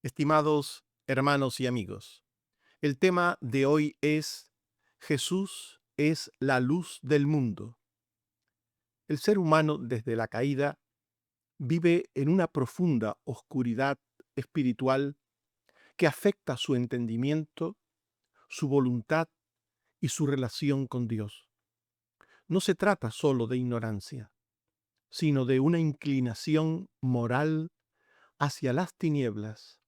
Estimados hermanos y amigos, el tema de hoy es Jesús es la luz del mundo. El ser humano desde la caída vive en una profunda oscuridad espiritual que afecta su entendimiento, su voluntad y su relación con Dios. No se trata solo de ignorancia, sino de una inclinación moral hacia las tinieblas,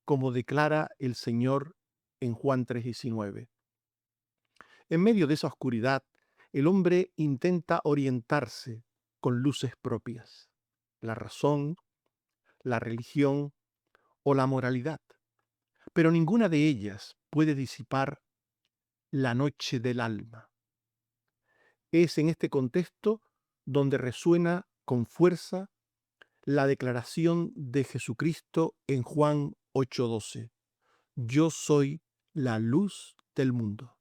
como declara el Señor en Juan 3:19. En medio de esa oscuridad, el hombre intenta orientarse con luces propias, la razón, la religión o la moralidad, pero ninguna de ellas puede disipar la noche del alma. Es en este contexto donde resuena con fuerza la declaración de Jesucristo en Juan 8:12. Yo soy la luz del mundo.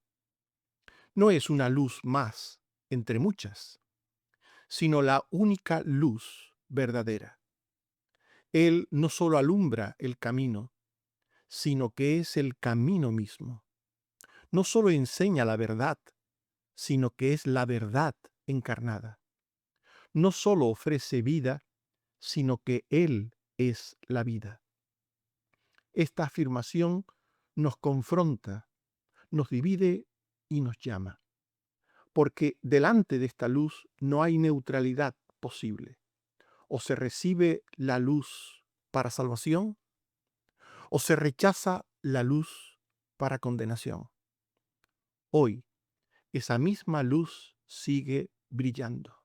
No es una luz más entre muchas, sino la única luz verdadera. Él no solo alumbra el camino, sino que es el camino mismo. No solo enseña la verdad, sino que es la verdad encarnada. No solo ofrece vida, sino que Él es la vida. Esta afirmación nos confronta, nos divide y nos llama, porque delante de esta luz no hay neutralidad posible. O se recibe la luz para salvación, o se rechaza la luz para condenación. Hoy, esa misma luz sigue brillando.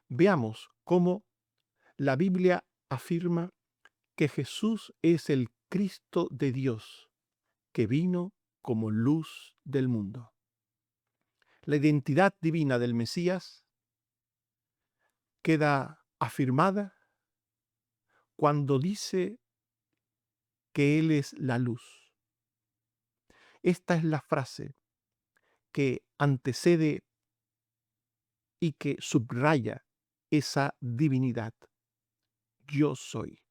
Veamos cómo la Biblia afirma que Jesús es el Cristo de Dios, que vino como luz del mundo. La identidad divina del Mesías queda afirmada cuando dice que Él es la luz. Esta es la frase que antecede y que subraya esa divinidad. Yo soy.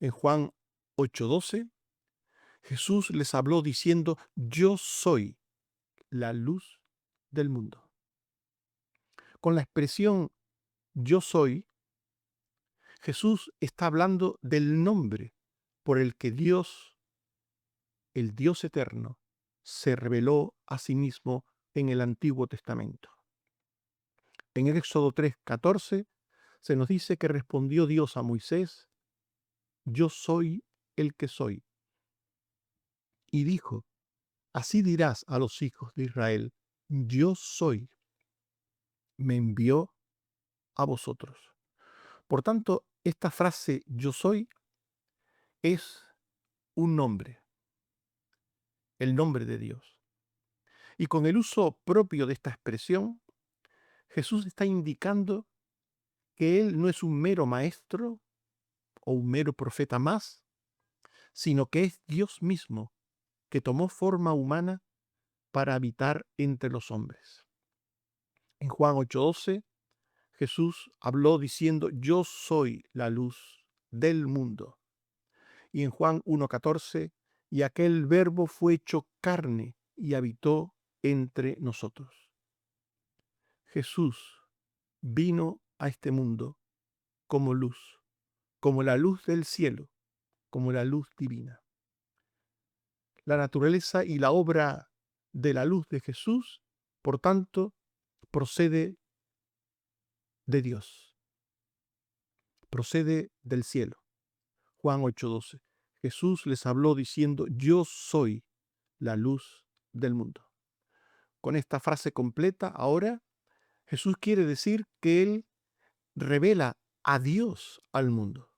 En Juan 8:12, Jesús les habló diciendo, yo soy la luz del mundo. Con la expresión yo soy, Jesús está hablando del nombre por el que Dios, el Dios eterno, se reveló a sí mismo en el Antiguo Testamento. En Éxodo 3:14 se nos dice que respondió Dios a Moisés, yo soy el que soy. Y dijo, así dirás a los hijos de Israel, yo soy, me envió a vosotros. Por tanto, esta frase yo soy es un nombre, el nombre de Dios. Y con el uso propio de esta expresión, Jesús está indicando que Él no es un mero maestro o un mero profeta más, sino que es Dios mismo que tomó forma humana para habitar entre los hombres. En Juan 8:12, Jesús habló diciendo, yo soy la luz del mundo. Y en Juan 1:14, y aquel verbo fue hecho carne y habitó entre nosotros. Jesús vino a este mundo como luz, como la luz del cielo, como la luz divina. La naturaleza y la obra de la luz de Jesús, por tanto, procede de Dios, procede del cielo. Juan 8:12. Jesús les habló diciendo, yo soy la luz del mundo. Con esta frase completa, ahora Jesús quiere decir que Él revela a Dios al mundo.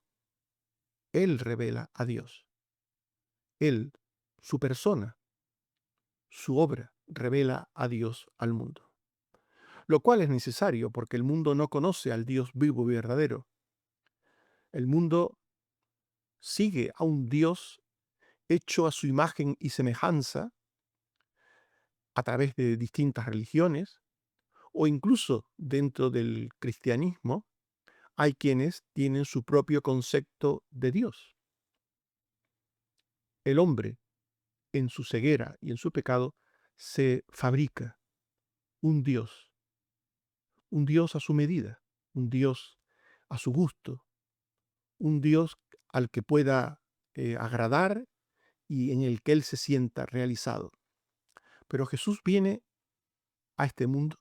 Él revela a Dios. Él, su persona, su obra, revela a Dios al mundo. Lo cual es necesario porque el mundo no conoce al Dios vivo y verdadero. El mundo sigue a un Dios hecho a su imagen y semejanza a través de distintas religiones o incluso dentro del cristianismo hay quienes tienen su propio concepto de Dios. el hombre, en su ceguera y en su pecado, se fabrica un Dios a su medida, un Dios a su gusto, un Dios al que pueda agradar y en el que él se sienta realizado. Pero Jesús viene a este mundo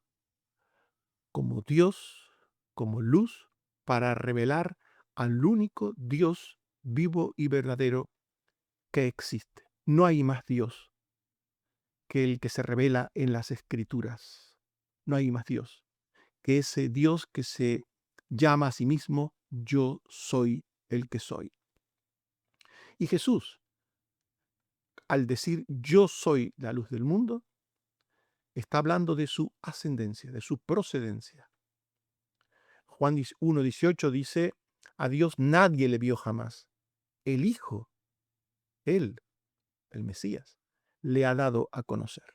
como Dios, como luz, para revelar al único Dios vivo y verdadero que existe. No hay más Dios que el que se revela en las Escrituras. No hay más Dios que ese Dios que se llama a sí mismo yo soy el que soy. Y Jesús, al decir yo soy la luz del mundo, está hablando de su ascendencia, de su procedencia. Juan 1:18 dice, a Dios nadie le vio jamás. El Hijo, Él, el Mesías, le ha dado a conocer.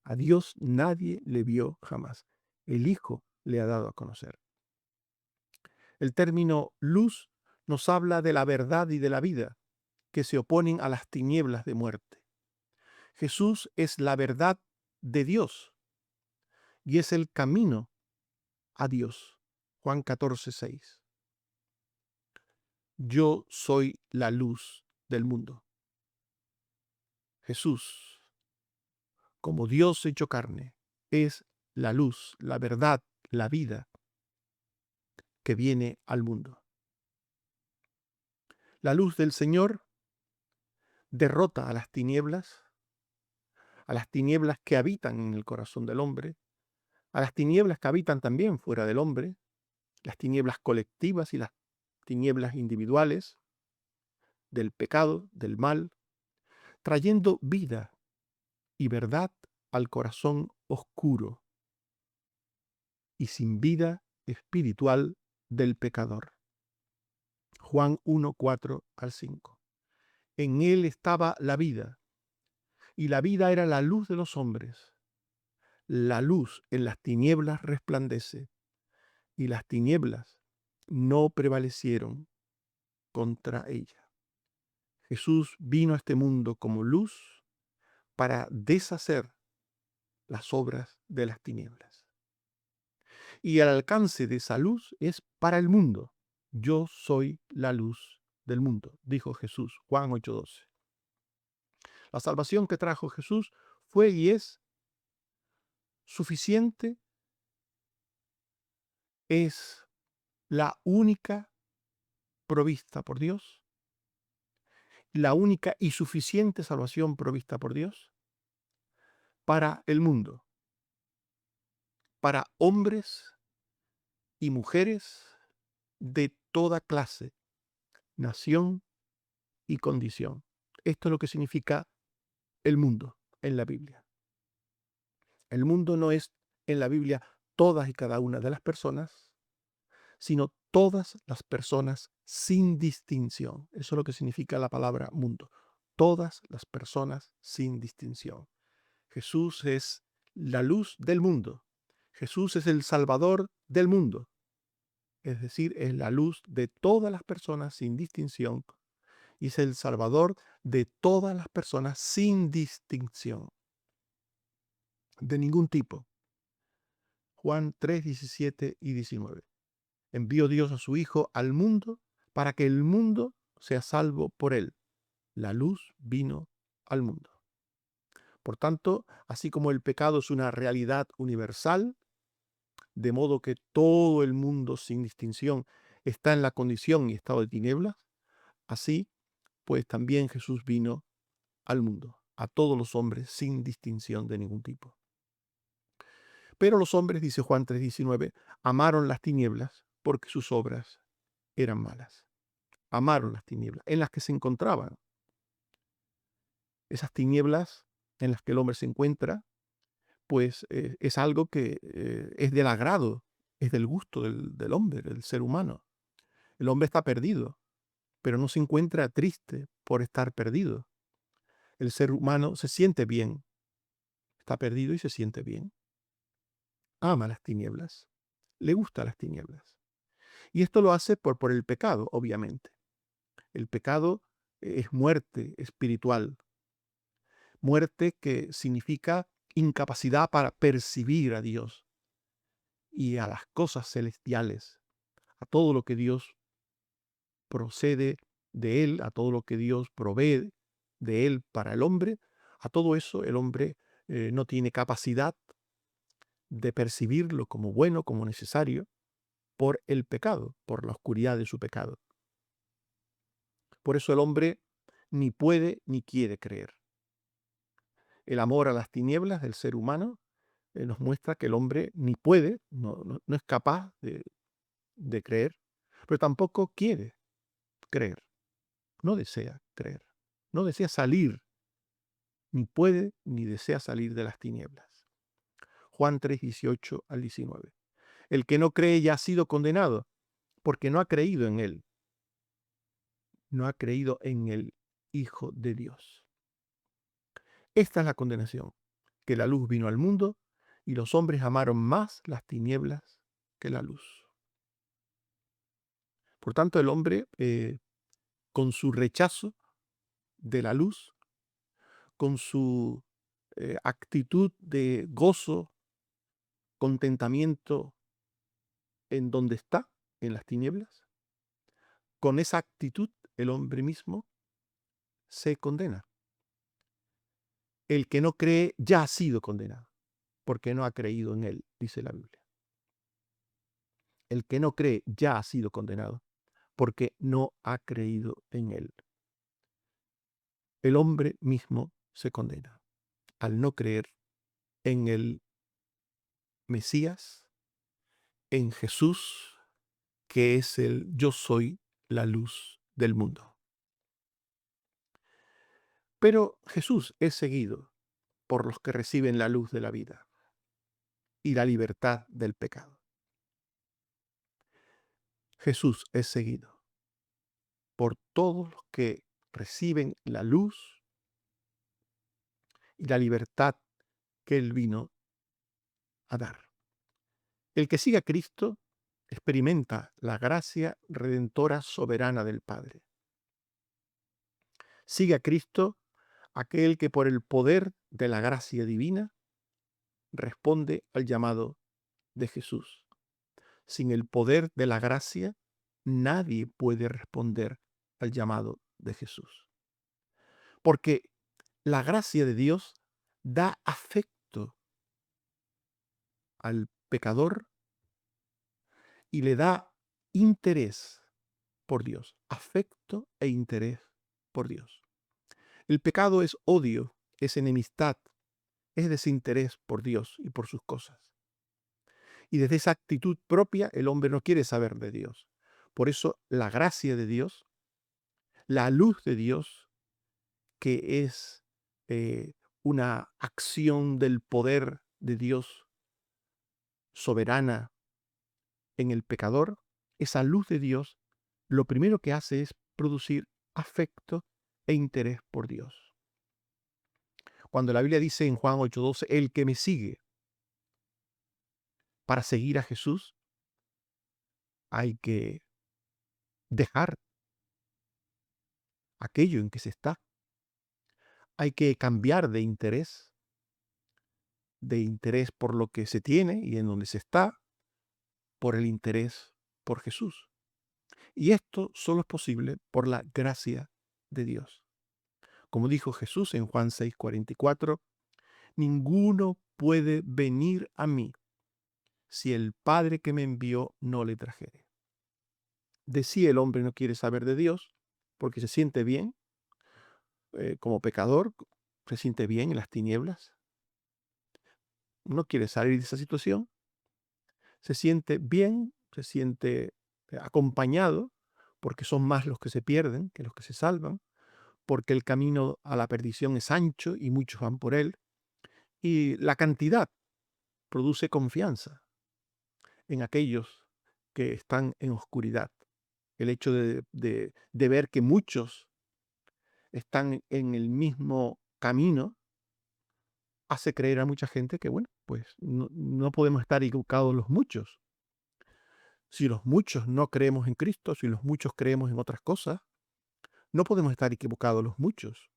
A Dios nadie le vio jamás. El Hijo le ha dado a conocer. El término luz nos habla de la verdad y de la vida que se oponen a las tinieblas de muerte. Jesús es la verdad de Dios y es el camino a Dios. Juan 14:6. Yo soy la luz del mundo. Jesús, como Dios hecho carne, es la luz, la verdad, la vida que viene al mundo. La luz del Señor derrota a las tinieblas que habitan en el corazón del hombre, a las tinieblas que habitan también fuera del hombre, las tinieblas colectivas y las tinieblas individuales, del pecado, del mal, trayendo vida y verdad al corazón oscuro y sin vida espiritual del pecador. Juan 1:4-5. En él estaba la vida, y la vida era la luz de los hombres. La luz en las tinieblas resplandece, y las tinieblas no prevalecieron contra ella. Jesús vino a este mundo como luz para deshacer las obras de las tinieblas. Y el alcance de esa luz es para el mundo. Yo soy la luz del mundo, dijo Jesús, Juan 8:12. La salvación que trajo Jesús fue y es suficiente, es la única provista por Dios, la única y suficiente salvación provista por Dios para el mundo, para hombres y mujeres de toda clase, nación y condición. Esto es lo que significa el mundo en la Biblia. El mundo no es en la Biblia todas y cada una de las personas, sino todas las personas sin distinción. Eso es lo que significa la palabra mundo. Todas las personas sin distinción. Jesús es la luz del mundo. Jesús es el Salvador del mundo. Es decir, es la luz de todas las personas sin distinción y es el Salvador de todas las personas sin distinción, de ningún tipo. Juan 3:17-19. Envió Dios a su Hijo al mundo para que el mundo sea salvo por él. La luz vino al mundo. Por tanto, así como el pecado es una realidad universal, de modo que todo el mundo sin distinción está en la condición y estado de tinieblas, así pues también Jesús vino al mundo, a todos los hombres sin distinción de ningún tipo. Pero los hombres, dice Juan 3:19, amaron las tinieblas porque sus obras eran malas. Amaron las tinieblas en las que se encontraban. Esas tinieblas en las que el hombre se encuentra, pues es algo que es del agrado, es del gusto del hombre, del ser humano. El hombre está perdido, pero no se encuentra triste por estar perdido. El ser humano se siente bien, está perdido y se siente bien. Ama las tinieblas, le gusta las tinieblas. Y esto lo hace por el pecado, obviamente. El pecado es muerte espiritual, muerte que significa incapacidad para percibir a Dios y a las cosas celestiales, a todo lo que Dios procede de Él, a todo lo que Dios provee de Él para el hombre, a todo eso el hombre no tiene capacidad de percibirlo como bueno, como necesario, por el pecado, por la oscuridad de su pecado. Por eso el hombre ni puede ni quiere creer. El amor a las tinieblas del ser humano nos muestra que el hombre ni puede, no es capaz de creer, pero tampoco quiere creer, no desea creer, no desea salir, ni puede ni desea salir de las tinieblas. Juan 3, 18 al 19. El que no cree ya ha sido condenado, porque no ha creído en él, no ha creído en el Hijo de Dios. Esta es la condenación, que la luz vino al mundo y los hombres amaron más las tinieblas que la luz. Por tanto, el hombre, con su rechazo de la luz, con su actitud de gozo, contentamiento en donde está, en las tinieblas, con esa actitud el hombre mismo se condena. El que no cree ya ha sido condenado, porque no ha creído en él, dice la Biblia. El que no cree ya ha sido condenado, porque no ha creído en él. El hombre mismo se condena al no creer en el Mesías, en Jesús, que es el yo soy la luz del mundo. Pero Jesús es seguido por los que reciben la luz de la vida y la libertad del pecado. Jesús es seguido por todos los que reciben la luz y la libertad que Él vino a dar. El que sigue a Cristo experimenta la gracia redentora soberana del Padre. Sigue a Cristo aquel que por el poder de la gracia divina responde al llamado de Jesús. Sin el poder de la gracia, nadie puede responder al llamado de Jesús. Porque la gracia de Dios da afecto al pecador y le da interés por Dios, afecto e interés por Dios. El pecado es odio, es enemistad, es desinterés por Dios y por sus cosas. Y desde esa actitud propia el hombre no quiere saber de Dios. Por eso la gracia de Dios, la luz de Dios, que es una acción del poder de Dios soberana en el pecador, esa luz de Dios lo primero que hace es producir afecto e interés por Dios. Cuando la Biblia dice en Juan 8:12, el que me sigue, para seguir a Jesús hay que dejar aquello en que se está. Hay que cambiar de interés por lo que se tiene y en donde se está, por el interés por Jesús. Y esto solo es posible por la gracia de Dios. Como dijo Jesús en Juan 6:44, ninguno puede venir a mí si el Padre que me envió no le trajere. De sí el hombre no quiere saber de Dios porque se siente bien como pecador, se siente bien en las tinieblas, no quiere salir de esa situación, se siente bien, se siente acompañado, porque son más los que se pierden que los que se salvan, porque el camino a la perdición es ancho y muchos van por él, y la cantidad produce confianza en aquellos que están en oscuridad. El hecho de ver que muchos están en el mismo camino hace creer a mucha gente que, bueno, pues no podemos estar equivocados los muchos. Si los muchos no creemos en Cristo, si los muchos creemos en otras cosas, No podemos estar equivocados los muchos.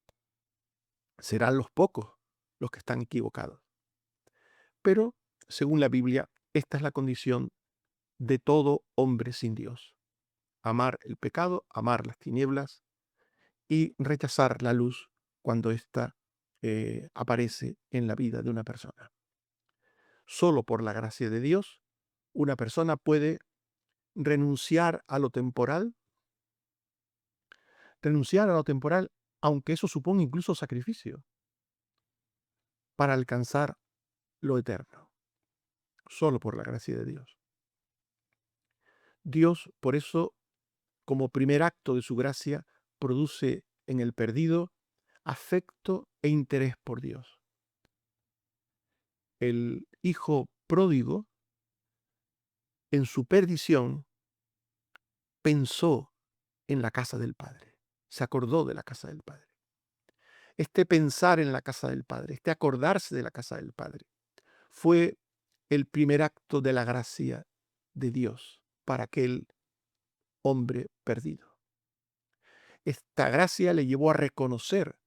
Serán los pocos los que están equivocados. Pero, según la Biblia, esta es la condición de todo hombre sin Dios. Amar el pecado, amar las tinieblas y rechazar la luz cuando ésta aparece en la vida de una persona. Solo por la gracia de Dios, una persona puede renunciar a lo temporal, aunque eso suponga incluso sacrificio, para alcanzar lo eterno. Solo por la gracia de Dios. Dios, por eso, como primer acto de su gracia, produce en el perdido afecto e interés por Dios. El hijo pródigo, en su perdición, pensó en la casa del Padre, se acordó de la casa del Padre. Este pensar en la casa del Padre, este acordarse de la casa del Padre, fue el primer acto de la gracia de Dios para aquel hombre perdido. Esta gracia le llevó a reconocer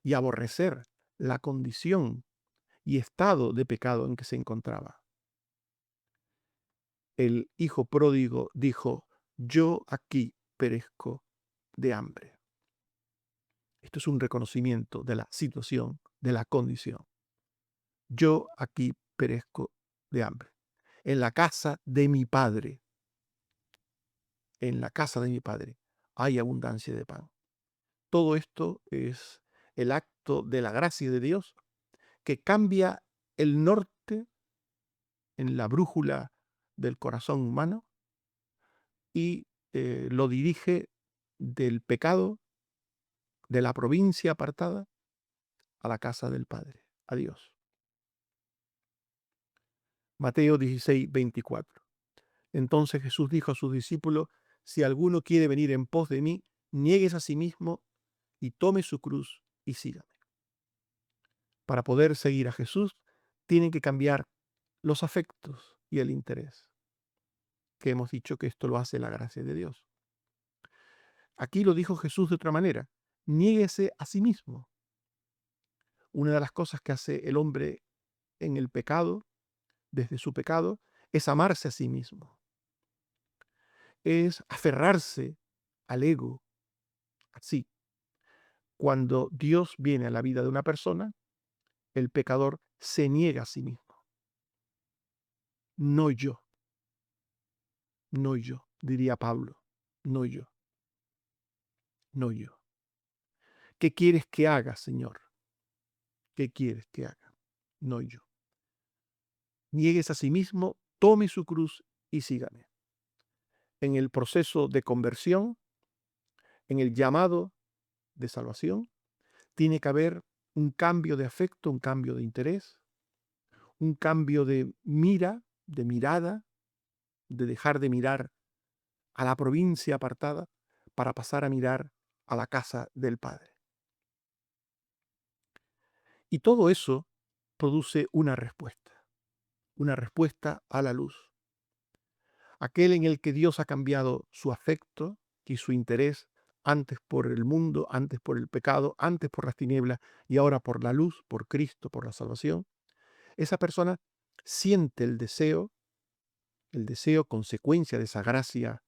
y aborrecer la condición y estado de pecado en que se encontraba. El hijo pródigo dijo: yo aquí perezco de hambre. Esto es un reconocimiento de la situación, de la condición. Yo aquí perezco de hambre. En la casa de mi padre, hay abundancia de pan. Todo esto es el acto de la gracia de Dios que cambia el norte en la brújula del corazón humano y lo dirige del pecado, de la provincia apartada, a la casa del Padre, a Dios. Mateo 16:24. Entonces Jesús dijo a sus discípulos: si alguno quiere venir en pos de mí, niéguese a sí mismo y tome su cruz y sígame. Para poder seguir a Jesús, tienen que cambiar los afectos y el interés, que hemos dicho que esto lo hace la gracia de Dios. Aquí lo dijo Jesús de otra manera: niéguese a sí mismo. Una de las cosas que hace el hombre en el pecado, desde su pecado, es amarse a sí mismo, es aferrarse al ego, así. Cuando Dios viene a la vida de una persona, el pecador se niega a sí mismo. No yo, no yo, diría Pablo, no yo, no yo. ¿Qué quieres que haga, Señor? ¿Qué quieres que haga? No yo. Niéguese a sí mismo, tome su cruz y sígame. En el proceso de conversión, en el llamado de salvación, tiene que haber un cambio de afecto, un cambio de interés, un cambio de mirada, de dejar de mirar a la provincia apartada para pasar a mirar a la casa del Padre. Y todo eso produce una respuesta a la luz. Aquel en el que Dios ha cambiado su afecto y su interés, antes por el mundo, antes por el pecado, antes por las tinieblas y ahora por la luz, por Cristo, por la salvación. Esa persona siente el deseo, consecuencia de esa gracia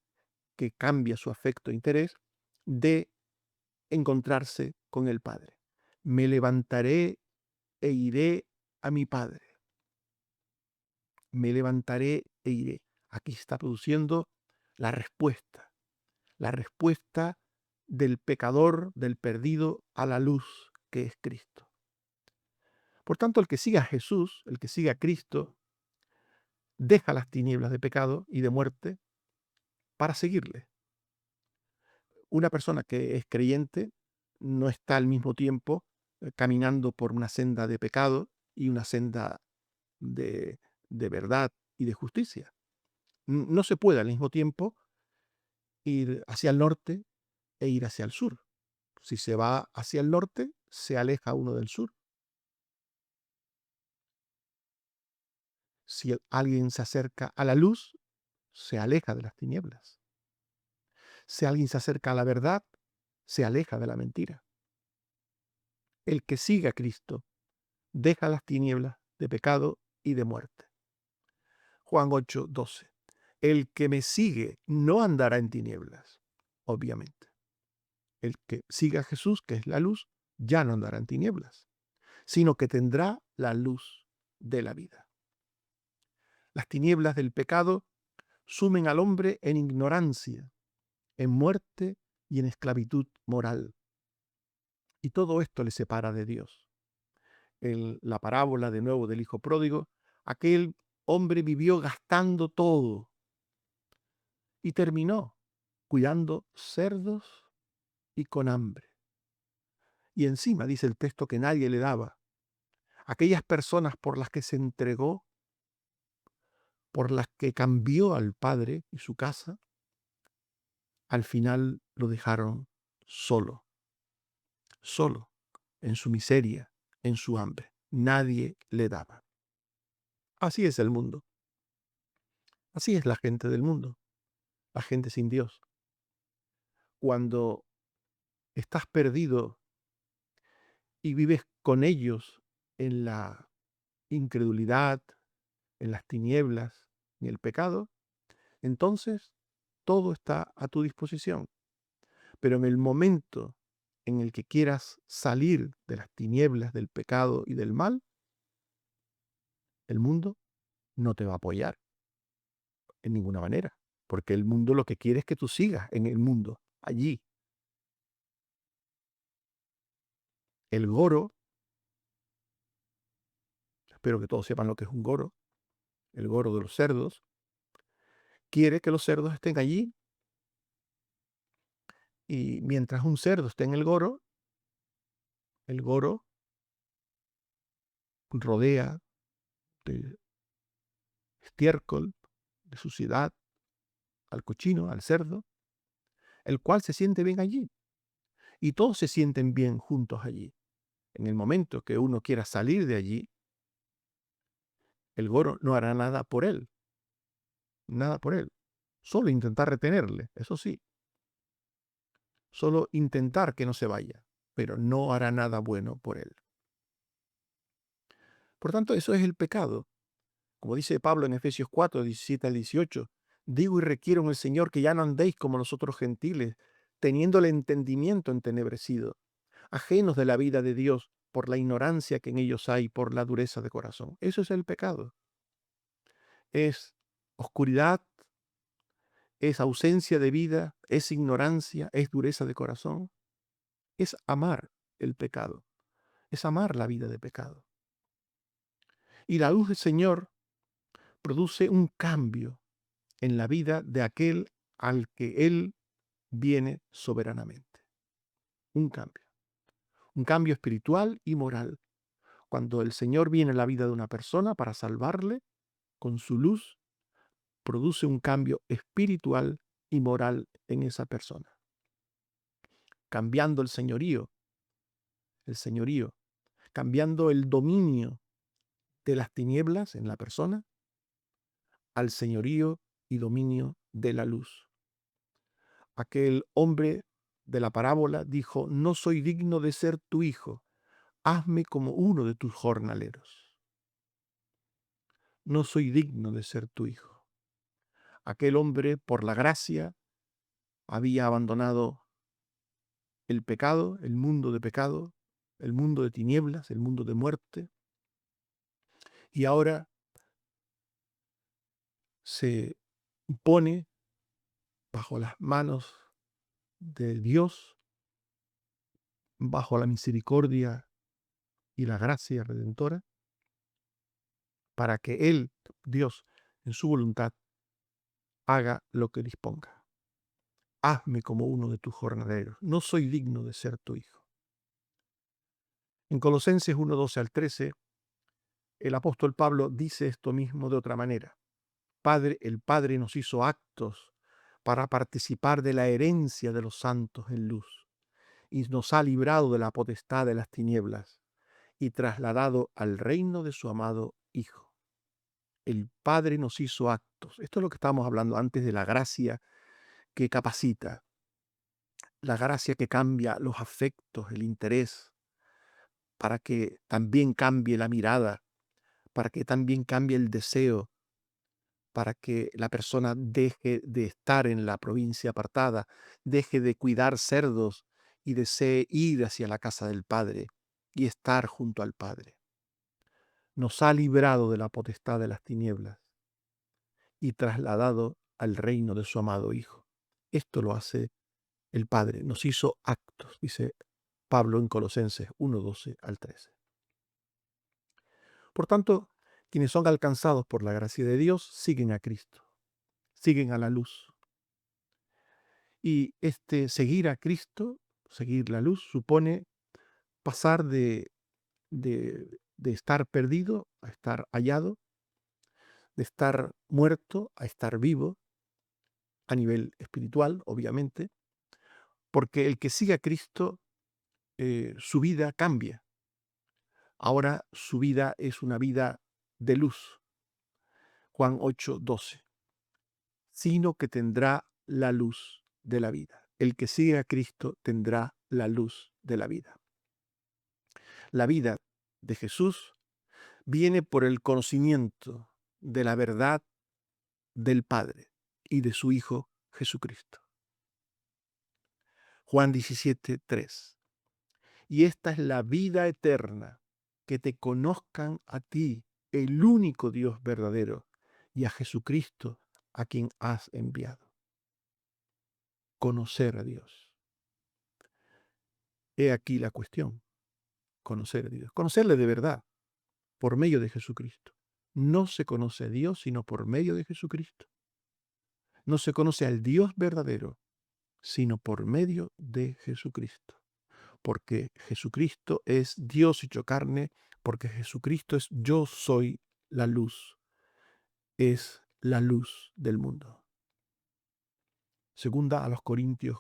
que cambia su afecto e interés, de encontrarse con el Padre. Me levantaré e iré a mi Padre. Me levantaré e iré. Aquí está produciendo la respuesta del pecador, del perdido, a la luz que es Cristo. Por tanto, el que siga a Jesús, el que siga a Cristo, deja las tinieblas de pecado y de muerte para seguirle. Una persona que es creyente no está al mismo tiempo caminando por una senda de pecado y una senda de, de verdad y de justicia. No se puede al mismo tiempo ir hacia el norte e ir hacia el sur. Si se va hacia el norte, se aleja uno del sur. Si alguien se acerca a la luz, se aleja de las tinieblas. Si alguien se acerca a la verdad, se aleja de la mentira. El que sigue a Cristo deja las tinieblas de pecado y de muerte. Juan 8:12. El que me sigue no andará en tinieblas, obviamente. El que siga a Jesús, que es la luz, ya no andará en tinieblas, sino que tendrá la luz de la vida. Las tinieblas del pecado sumen al hombre en ignorancia, en muerte y en esclavitud moral. Y todo esto le separa de Dios. En la parábola de nuevo del hijo pródigo, aquel hombre vivió gastando todo y terminó cuidando cerdos y con hambre. Y encima dice el texto que nadie le daba. Aquellas personas por las que se entregó, por las que cambió al padre y su casa, al final lo dejaron solo, solo, en su miseria, en su hambre. Nadie le daba. Así es el mundo. Así es la gente del mundo, la gente sin Dios. Cuando estás perdido y vives con ellos en la incredulidad, en las tinieblas, en el pecado, entonces todo está a tu disposición. Pero en el momento en el que quieras salir de las tinieblas, del pecado y del mal, el mundo no te va a apoyar en ninguna manera, porque el mundo lo que quiere es que tú sigas en el mundo, allí. El goro, espero que todos sepan lo que es un goro, el goro de los cerdos, quiere que los cerdos estén allí y mientras un cerdo esté en el goro rodea de estiércol, de suciedad, al cochino, al cerdo, el cual se siente bien allí. Y todos se sienten bien juntos allí. En el momento que uno quiera salir de allí, el goro no hará nada por él, nada por él. Solo intentar retenerle, eso sí. Solo intentar que no se vaya, pero no hará nada bueno por él. Por tanto, eso es el pecado. Como dice Pablo en Efesios 4, 17 al 18, digo y requiero en el Señor que ya no andéis como los otros gentiles, teniendo el entendimiento entenebrecido, ajenos de la vida de Dios por la ignorancia que en ellos hay, por la dureza de corazón. Eso es el pecado. Es oscuridad, es ausencia de vida, es ignorancia, es dureza de corazón. Es amar el pecado, es amar la vida de pecado. Y la luz del Señor produce un cambio en la vida de aquel al que Él viene soberanamente. Un cambio. Un cambio espiritual y moral. Cuando el Señor viene a la vida de una persona para salvarle, con su luz, produce un cambio espiritual y moral en esa persona. Cambiando el señorío, cambiando el dominio de las tinieblas en la persona al señorío y dominio de la luz. Aquel hombre de la parábola dijo, no soy digno de ser tu hijo, hazme como uno de tus jornaleros. No soy digno de ser tu hijo. Aquel hombre, por la gracia, había abandonado el pecado, el mundo de pecado, el mundo de tinieblas, el mundo de muerte, y ahora se pone bajo las manos de Dios, bajo la misericordia y la gracia redentora, para que Él, Dios, en su voluntad, haga lo que disponga. Hazme como uno de tus jornaleros. No soy digno de ser tu hijo. En Colosenses 1, 12 al 13, el apóstol Pablo dice esto mismo de otra manera. El Padre nos hizo actos para participar de la herencia de los santos en luz, y nos ha librado de la potestad de las tinieblas y trasladado al reino de su amado Hijo. El Padre nos hizo actos. Esto es lo que estábamos hablando antes de la gracia que capacita. la gracia que cambia los afectos, el interés, para que también cambie la mirada, para que también cambie el deseo, para que la persona deje de estar en la provincia apartada, deje de cuidar cerdos y desee ir hacia la casa del Padre y estar junto al Padre. Nos ha librado de la potestad de las tinieblas y trasladado al reino de su amado Hijo. Esto lo hace el Padre, nos hizo actos, dice Pablo en Colosenses 1:12 al 13. Por tanto, quienes son alcanzados por la gracia de Dios siguen a Cristo, siguen a la luz. Y este seguir a Cristo, seguir la luz, supone pasar de estar perdido a estar hallado, de estar muerto a estar vivo, a nivel espiritual, obviamente, porque el que sigue a Cristo, su vida cambia. Ahora su vida es una vida de luz. Juan 8:12. Sino que tendrá la luz de la vida. El que sigue a Cristo tendrá la luz de la vida. La vida de Jesús viene por el conocimiento de la verdad del Padre y de su Hijo Jesucristo. Juan 17:3. Y esta es la vida eterna, que te conozcan a ti, el único Dios verdadero, y a Jesucristo, a quien has enviado. Conocer a Dios. He aquí la cuestión. Conocer a Dios. Conocerle de verdad, por medio de Jesucristo. No se conoce a Dios sino por medio de Jesucristo. No se conoce al Dios verdadero sino por medio de Jesucristo. Porque Jesucristo es Dios hecho carne, porque Jesucristo es yo soy la luz, es la luz del mundo. Segunda a los Corintios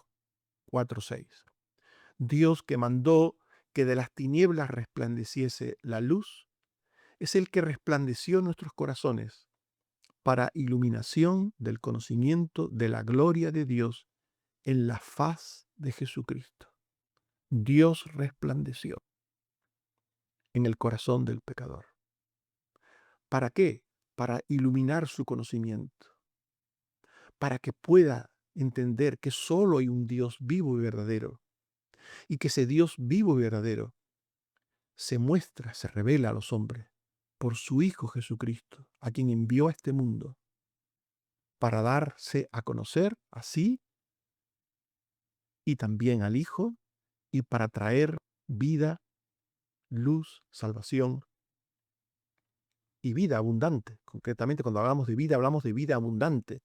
4:6. Dios que mandó que de las tinieblas resplandeciese la luz, es el que resplandeció en nuestros corazones para iluminación del conocimiento de la gloria de Dios en la faz de Jesucristo. Dios resplandeció en el corazón del pecador. ¿Para qué? Para iluminar su conocimiento, para que pueda entender que solo hay un Dios vivo y verdadero, y que ese Dios vivo y verdadero se muestra, se revela a los hombres por su Hijo Jesucristo, a quien envió a este mundo, para darse a conocer así y también al Hijo, y para traer vida, luz, salvación y vida abundante. Concretamente, cuando hablamos de vida, hablamos de vida abundante.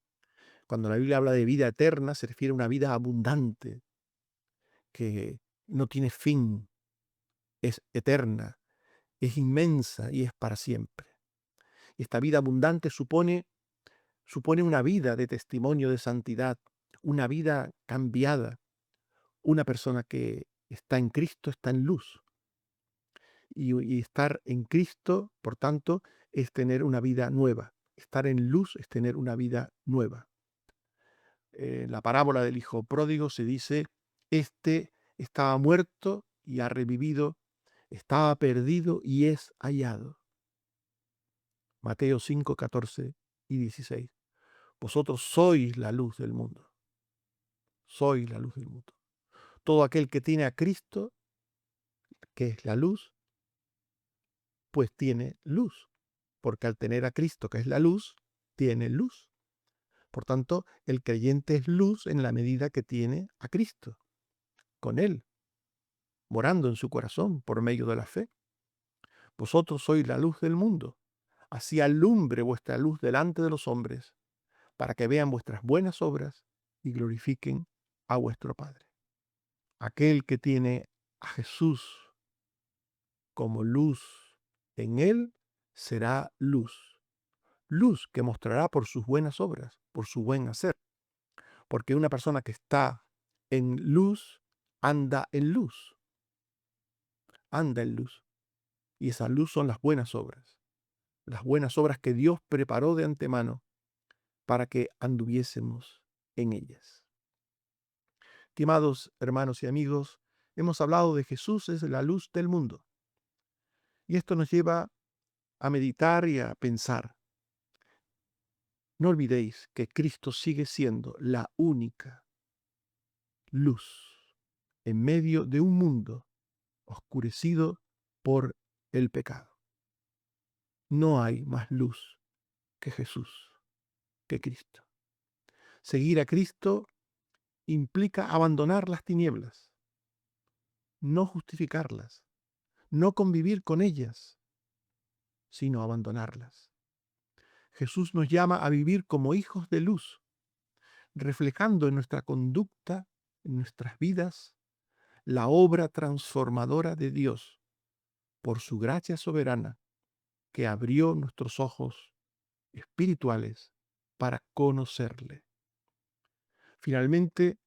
Cuando la Biblia habla de vida eterna, se refiere a una vida abundante, que no tiene fin, es eterna, es inmensa y es para siempre. Y esta vida abundante supone una vida de testimonio de santidad, una vida cambiada. Una persona que está en Cristo está en luz. Y estar en Cristo, por tanto, es tener una vida nueva. Estar en luz es tener una vida nueva. En la parábola del hijo pródigo se dice, este estaba muerto y ha revivido, estaba perdido y es hallado. Mateo 5, 14 y 16. Vosotros sois la luz del mundo. Sois la luz del mundo. Todo aquel que tiene a Cristo, que es la luz, pues tiene luz. Porque al tener a Cristo, que es la luz, tiene luz. Por tanto, el creyente es luz en la medida que tiene a Cristo, con Él, morando en su corazón por medio de la fe. Vosotros sois la luz del mundo. Así alumbre vuestra luz delante de los hombres, para que vean vuestras buenas obras y glorifiquen a vuestro Padre. Aquel que tiene a Jesús como luz en él será luz. Luz que mostrará por sus buenas obras, por su buen hacer. Porque una persona que está en luz, anda en luz. Anda en luz. Y esa luz son las buenas obras. Las buenas obras que Dios preparó de antemano para que anduviésemos en ellas. Estimados hermanos y amigos, hemos hablado de Jesús es la luz del mundo. Y esto nos lleva a meditar y a pensar. No olvidéis que Cristo sigue siendo la única luz en medio de un mundo oscurecido por el pecado. No hay más luz que Jesús, que Cristo. Seguir a Cristo implica abandonar las tinieblas, no justificarlas, no convivir con ellas, sino abandonarlas. Jesús nos llama a vivir como hijos de luz, reflejando en nuestra conducta, en nuestras vidas, la obra transformadora de Dios por su gracia soberana que abrió nuestros ojos espirituales para conocerle. Finalmente,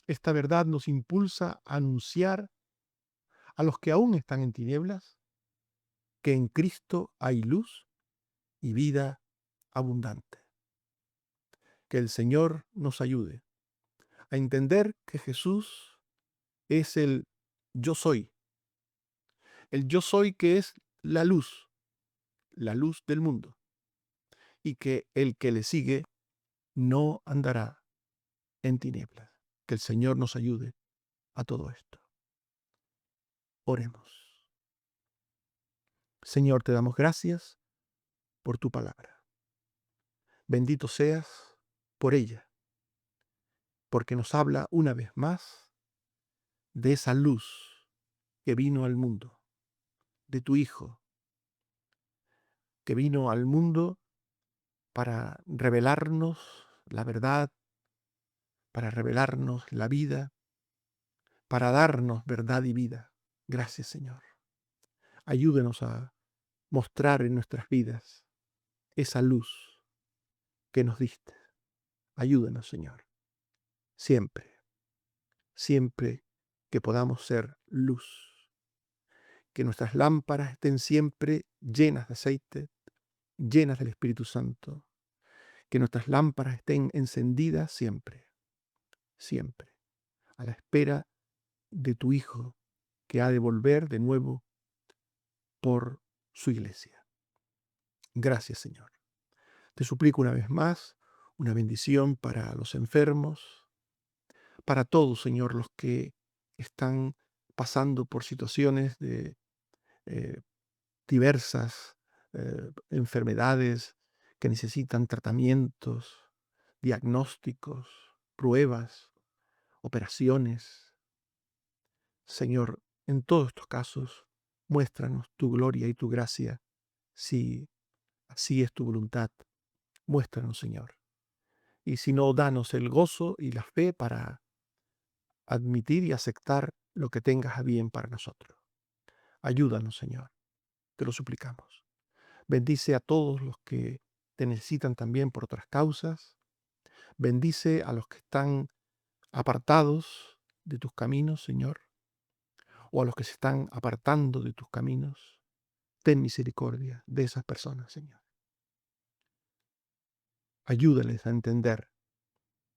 esta verdad nos impulsa a anunciar a los que aún están en tinieblas que en Cristo hay luz y vida abundante. Que el Señor nos ayude a entender que Jesús es el yo soy que es la luz del mundo, y que el que le sigue no andará en tinieblas. Que el Señor nos ayude a todo esto. Oremos. Señor, te damos gracias por tu palabra. Bendito seas por ella, porque nos habla una vez más de esa luz que vino al mundo, de tu Hijo, que vino al mundo para revelarnos la verdad, para revelarnos la vida, para darnos verdad y vida. Gracias, Señor. Ayúdenos a mostrar en nuestras vidas esa luz que nos diste. Ayúdenos, Señor, siempre, siempre que podamos ser luz. Que nuestras lámparas estén siempre llenas de aceite, llenas del Espíritu Santo. Que nuestras lámparas estén encendidas siempre, siempre, a la espera de tu Hijo, que ha de volver de nuevo por su iglesia. Gracias, Señor. Te suplico una vez más una bendición para los enfermos, para todos, Señor, los que están pasando por situaciones de eh, diversas enfermedades que necesitan tratamientos, diagnósticos, pruebas, operaciones. Señor, en todos estos casos, muéstranos tu gloria y tu gracia, si así es tu voluntad. Muéstranos, Señor. Y si no, danos el gozo y la fe para admitir y aceptar lo que tengas a bien para nosotros. Ayúdanos, Señor, te lo suplicamos. Bendice a todos los que te necesitan también por otras causas. Bendice a los que están apartados de tus caminos, Señor, o a los que se están apartando de tus caminos. Ten misericordia de esas personas, Señor. Ayúdales a entender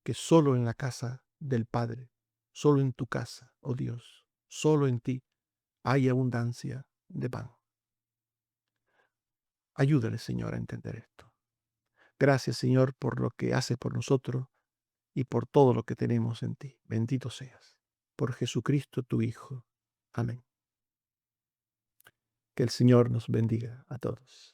que solo en la casa del Padre, solo en tu casa, oh Dios, solo en ti hay abundancia de pan. Ayúdales, Señor, a entender esto. Gracias, Señor, por lo que haces por nosotros y por todo lo que tenemos en ti. Bendito seas. Por Jesucristo, tu Hijo. Amén. Que el Señor nos bendiga a todos.